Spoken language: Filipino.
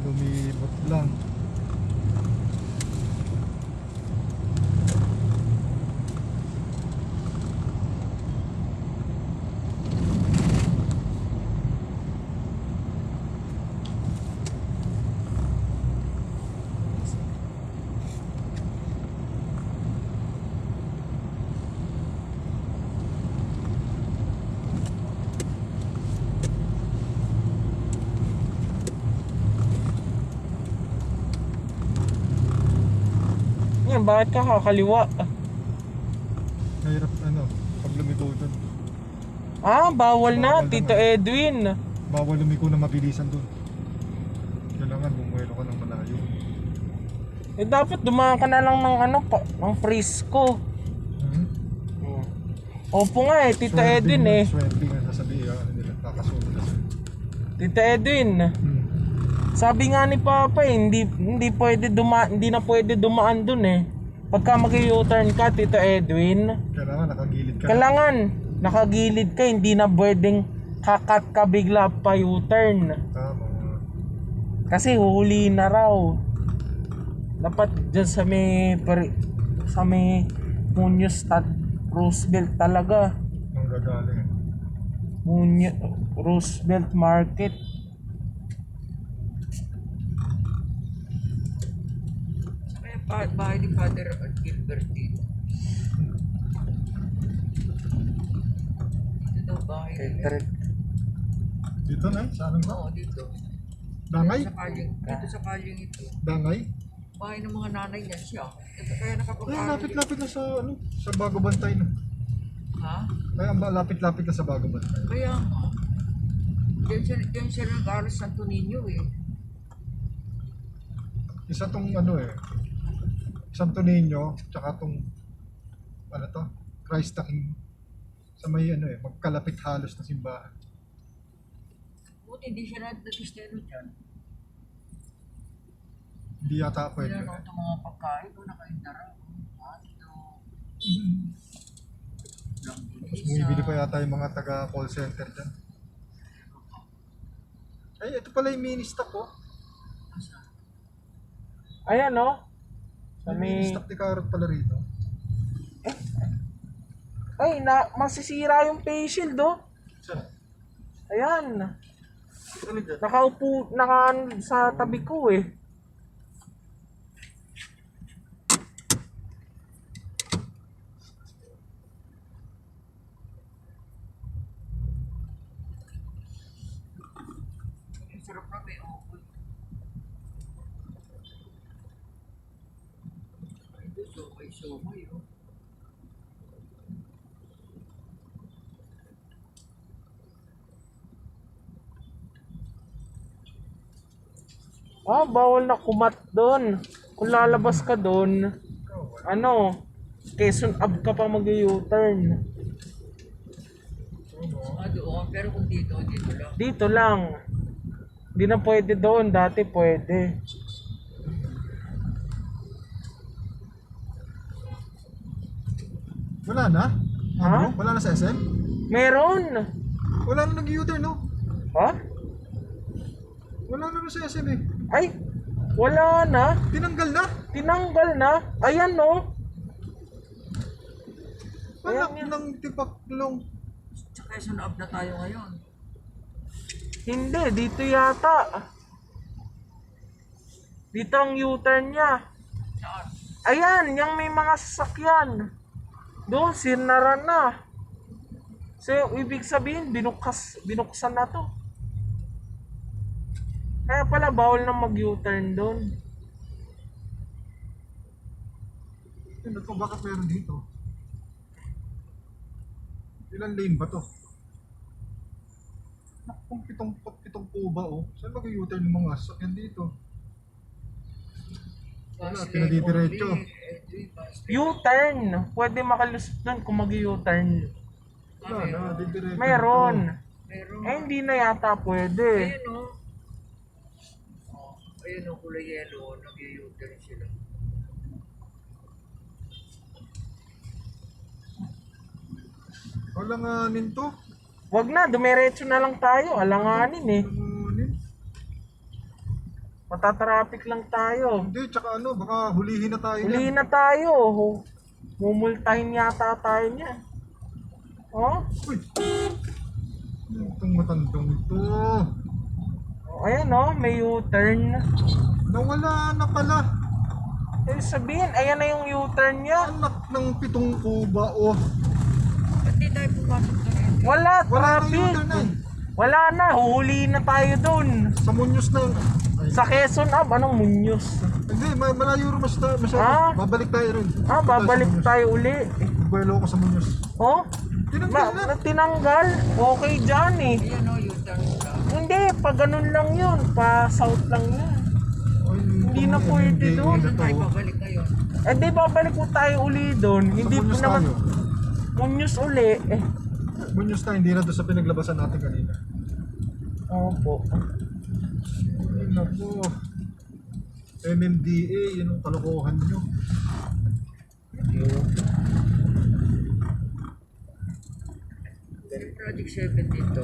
Lumibot lang. Yan, bakit ka kakaliwa? Mahirap pag lumiko dun. Bawal na, Bawal Tito naman. Edwin. Bawal lumiko na mabilisan dun. Kailangan bumuelo ka ng malayo. Eh dapat dumaan ka na lang ng Frisco. Opo nga Tito Edwin Swerving na sasabihin nila, kakasunod na sila. Tito Edwin. Sabi nga ni Papa hindi na pwede dumaan dun Pagka mag-u-turn ka, Tito Edwin, Kailangan nakagilid ka. kailangan nakagilid ka, hindi na pwedeng kakat ka bigla pa U-turn. Tama. Kasi huli na raw. Dapat dyan sa may Muñoz at Roosevelt talaga. Ang gagaling. Roosevelt Market. Bahay ni Father Gilbert dito. Dito daw bahay nila. Dito na? Sa anong ba? Oo, dito. Dangay? Dito sa kalyeng ito. Dangay? Bahay ng mga nanay niya siya. Kaya Ay, nakapag-aaral. lapit-lapit na sa Bago Bantay na. Ha? Ay, lapit-lapit na sa Bago Bantay. Kaya nga. Diyan siya nag-aaral sa Santo Niño Isa tong Santo Niño, tsaka tong Christ the King. Sa may magkalapit halos na simbahan. Buti hindi siya nag-Kristiyano dyan. Hindi yata pwede. Kaya itong mga pagkain doon nakaintara. Dito. Tapos bumibili pa yata yung mga taga-call center dyan. Ay, ito pala yung mini-stock Ayan Sa may... Mini-stock ni Carrot pala rito. Ay, masisira yung face shield Saan? Ayan. Ano dyan? Nakaupo sa tabi ko Ang sarap na may open. Ito, somay. Bawal na kumat doon. Kung lalabas ka doon, Quezon Ave ka pa mag-u-turn. Doon. Pero kung dito lang. Dito lang. Hindi na pwede doon. Dati pwede. Wala na? Ha? Wala na sa SM? Meron. Wala na nag-U-turn, no? Ha? Wala na sa SM Ay, wala na. Tinanggal na? Tinanggal na. Ayan Anak Ayan. ng tipaklong. Sa Quezon Ave na tayo ngayon. Hindi, dito yata. Dito ang U-turn niya. Saan? Ayan, yung may mga sasakyan. Doon, sinara na. So, ibig sabihin, binuksan na to. Kaya pala, bawal na mag-U-turn doon. Tingnan ko bakit meron dito. Ilan lane ba to? Kung pitong po ba Saan mag-U-turn ng mga sasakyan dito? Wala, pinadidiretso. U-turn. Pwede makalusot doon kung mag-U-turn. Wala na, didiretso. Meron. Meron. Hindi na yata pwede. Ayun kulay yellow. Nag-u-turn sila. Alanganin to. Wag na, dumiretso na lang tayo. Alanganin Alanganin. Matatraffic lang tayo. Hindi, tsaka ano, baka hulihin na tayo. Uli na tayo. Mumultahin yata tayo niya. Oh? Uy! Itong matandang ito. Ayan oh, may U-turn. Nawala na pala. Eh sabihin, ayan na yung U-turn niya. Anak ng 7 kuba, oh. Ba't di tayo pumasok doon? Wala, Wala na traffic. U-turn na eh. Wala na, huhulihin na tayo dun. Sa Muñoz na yun. Ay, Sa Quezon Ave, anong Muñoz? hindi, malayo rin masyado. Ah? Babalik tayo rin. Ah, babalik tayo uli. Buwelo ko sa Muñoz. Oh? Tinanggal na. Tinanggal? Okay dyan eh. Ayan o, U-turn na. Hindi, pa ganun lang yun. Pa south lang yun. Ay, Hindi na pwede doon. Saan tayo babalik ngayon? Eh di babalik po tayo uli doon. Hindi po Muñoz naman tayo. Muñoz uli. Eh. Muñoz na, hindi na doon sa pinaglabasan natin kanina. Opo. Ay, naku. MMDA, yun ang kalokohan nyo. Project 7 dito.